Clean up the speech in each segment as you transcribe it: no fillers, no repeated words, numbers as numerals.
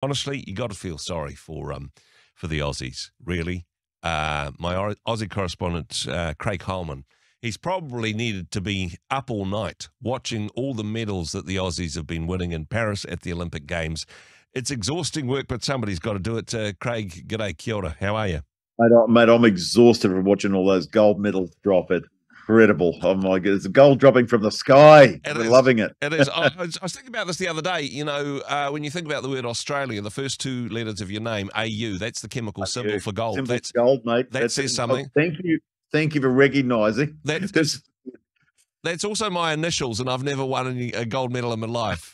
honestly, you got to feel sorry for the Aussies, really. My Aussie correspondent, Craig Heilmann, he's probably needed to be up all night watching all the medals that the Aussies have been winning in Paris at the Olympic Games. It's exhausting work, but somebody's got to do it. Craig, g'day, kia ora. How are you? Mate, I'm exhausted from watching all those gold medals drop. It's incredible. Oh my God, it's gold dropping from the sky. It We're is. loving it. It is. I was thinking about this the other day. You know, when you think about the word Australia, the first two letters of your name, AU, that's the chemical symbol for gold. Symbol for gold, mate. That says something. Thank you for recognising. That's also my initials, and I've never won a gold medal in my life.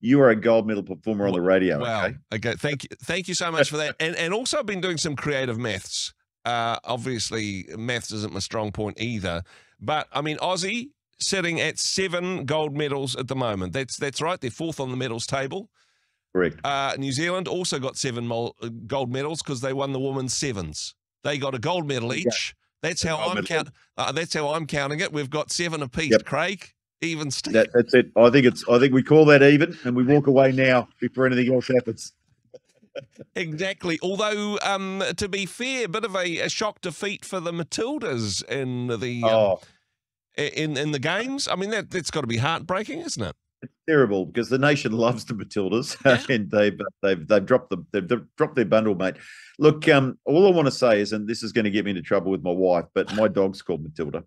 You are a gold medal performer on the radio. Wow. Okay. Thank you so much for that. And also, I've been doing some creative maths. Obviously, maths isn't my strong point either. But I mean, Aussie sitting at 7 gold medals at the moment. That's right. They're fourth on the medals table. Correct. New Zealand also got 7 gold medals because they won the women's sevens. They got a gold medal each. That's how I'm counting it. We've got 7 apiece. Yep. Craig, even Steve. That's it. I think we call that even, and we walk away now before anything else happens. Exactly. Although, to be fair, a bit of a shock defeat for the Matildas in the in the games. I mean, that's got to be heartbreaking, isn't it? It's terrible because the nation loves the Matildas, and they've dropped their bundle, mate. Look, all I want to say is, and this is going to get me into trouble with my wife, but my dog's called Matilda,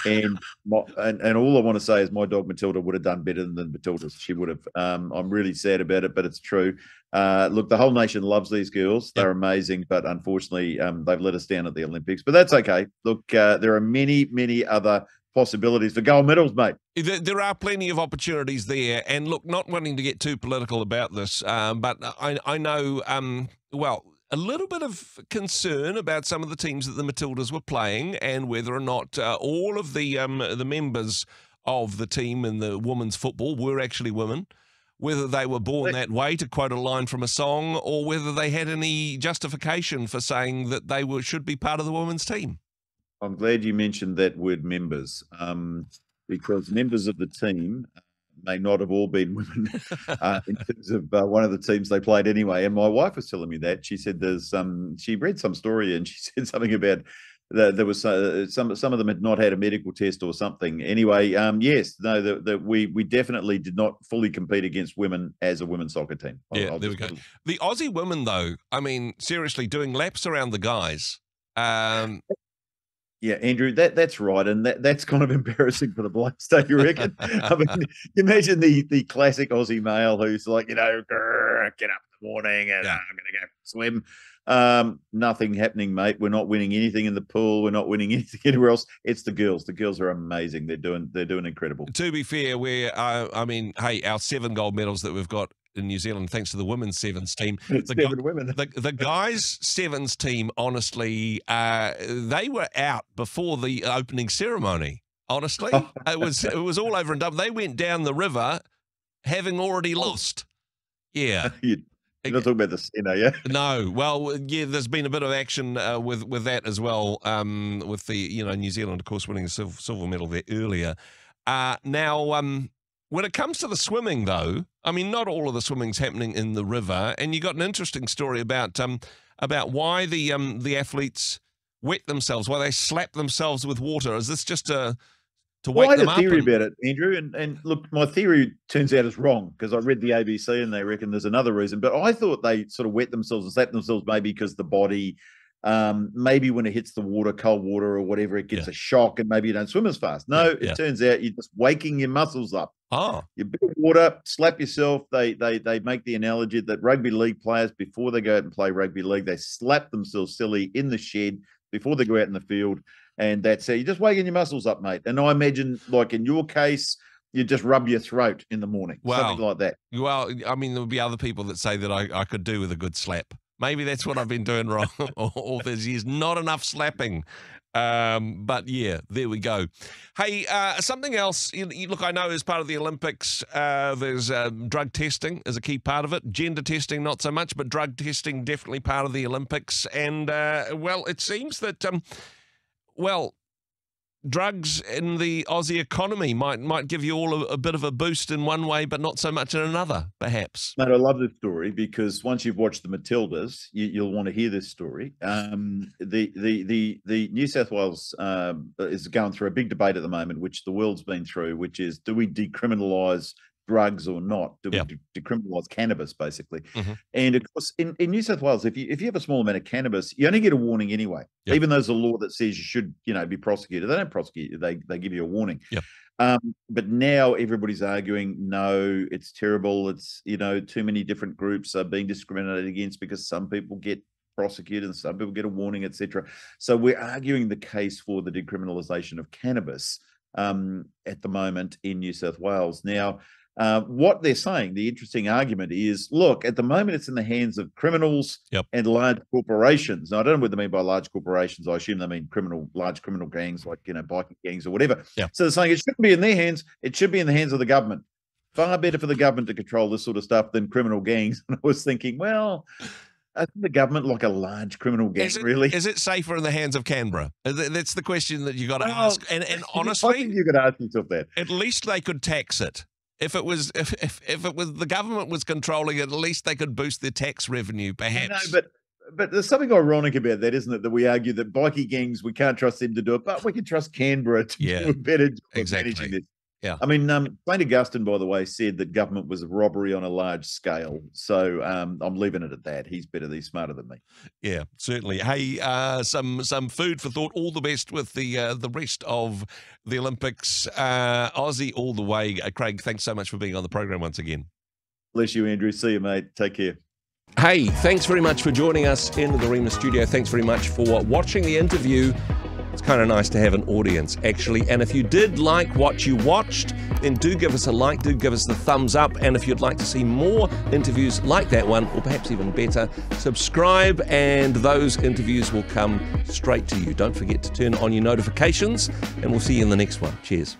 and all I want to say is my dog Matilda would have done better than the Matildas. She would have. I'm really sad about it, but it's true. Look, the whole nation loves these girls. They're amazing, but unfortunately, they've let us down at the Olympics. But that's okay. Look, there are many other possibilities for gold medals, mate. There are plenty of opportunities there. And look, not wanting to get too political about this, but I know, a little bit of concern about some of the teams that the Matildas were playing and whether or not all of the members of the team in the women's football were actually women, whether they were born that way, to quote a line from a song, or whether they had any justification for saying that they should be part of the women's team. I'm glad you mentioned that word members, because members of the team may not have all been women in terms of one of the teams they played anyway. And my wife was telling me that. She said she read some story and she said something about there was some of them had not had a medical test or something. Anyway, we definitely did not fully compete against women as a women's soccer team. There we go. The Aussie women, though, I mean, seriously, doing laps around the guys. Yeah, Andrew, that's right, and that's kind of embarrassing for the blokes, don't you reckon? I mean, imagine the classic Aussie male who's like, get up in the morning and I'm going to go swim. Nothing happening, mate. We're not winning anything in the pool. We're not winning anything anywhere else. It's the girls. The girls are amazing. They're doing incredible. To be fair, our 7 gold medals that we've got in New Zealand, thanks to the women's sevens team. The guys' sevens team, honestly, they were out before the opening ceremony. Honestly, it was all over and done. They went down the river, having already lost. Yeah. You're not talking about this, yeah? No. Well, yeah, there's been a bit of action with that as well, with the, New Zealand, of course, winning the silver medal there earlier. When it comes to the swimming, though, I mean, not all of the swimming's happening in the river, and you got an interesting story about why the athletes wet themselves, why they slap themselves with water. Is this just to wake them up? I had a theory about it, Andrew, and look, my theory turns out is wrong because I read the ABC and they reckon there's another reason, but I thought they sort of wet themselves and slap themselves maybe because the body. Maybe when it hits the water, cold water or whatever, it gets a shock and maybe you don't swim as fast. No, it turns out you're just waking your muscles up. Oh. You bit of water, slap yourself. They make the analogy that rugby league players, before they go out and play rugby league, they slap themselves silly in the shed before they go out in the field. And that's you're just waking your muscles up, mate. And I imagine, like in your case, you just rub your throat in the morning. Wow. Something like that. Well, I mean, there'll be other people that say that I could do with a good slap. Maybe that's what I've been doing wrong all these years. Not enough slapping. But yeah, there we go. Hey, something else. Look, I know as part of the Olympics, there's drug testing is a key part of it. Gender testing, not so much, but drug testing definitely part of the Olympics. And, it seems that, drugs in the Aussie economy might give you all a bit of a boost in one way, but not so much in another, perhaps. Mate, I love this story because once you've watched the Matildas, you'll want to hear this story. The New South Wales is going through a big debate at the moment, which the world's been through, which is, do we decriminalise drugs or not? Do we decriminalise cannabis, basically? And of course, in New South Wales, if you have a small amount of cannabis, you only get a warning anyway. Even though there's a law that says you should, be prosecuted. They don't prosecute you; they give you a warning. But now everybody's arguing, no, it's terrible. It's too many different groups are being discriminated against because some people get prosecuted and some people get a warning, etc. So we're arguing the case for the decriminalisation of cannabis at the moment in New South Wales. Now, what they're saying, the interesting argument is, look, at the moment it's in the hands of criminals and large corporations. Now, I don't know what they mean by large corporations. I assume they mean large criminal gangs like, biking gangs or whatever. So they're saying it shouldn't be in their hands. It should be in the hands of the government. Far better for the government to control this sort of stuff than criminal gangs. And I was thinking, well, isn't the government like a large criminal gang, really? Is it safer in the hands of Canberra? That's the question that you got to ask. And honestly, I think you could ask yourself that. At least they could tax it. If it was the government was controlling it, at least they could boost their tax revenue, perhaps. No, but there's something ironic about that, isn't it? That we argue that bikie gangs, we can't trust them to do it, but we can trust Canberra to do a better job of managing this. I mean, St. Augustine, by the way, said that government was a robbery on a large scale. So I'm leaving it at that. He's better. He's smarter than me. Yeah, certainly. Hey, some food for thought. All the best with the rest of the Olympics. Aussie all the way. Craig, thanks so much for being on the program once again. Bless you, Andrew. See you, mate. Take care. Hey, thanks very much for joining us in the Rhema studio. Thanks very much for watching the interview. It's kind of nice to have an audience, actually. And if you did like what you watched, then do give us a like, do give us the thumbs up. And if you'd like to see more interviews like that one, or perhaps even better, subscribe and those interviews will come straight to you. Don't forget to turn on your notifications, and we'll see you in the next one. Cheers.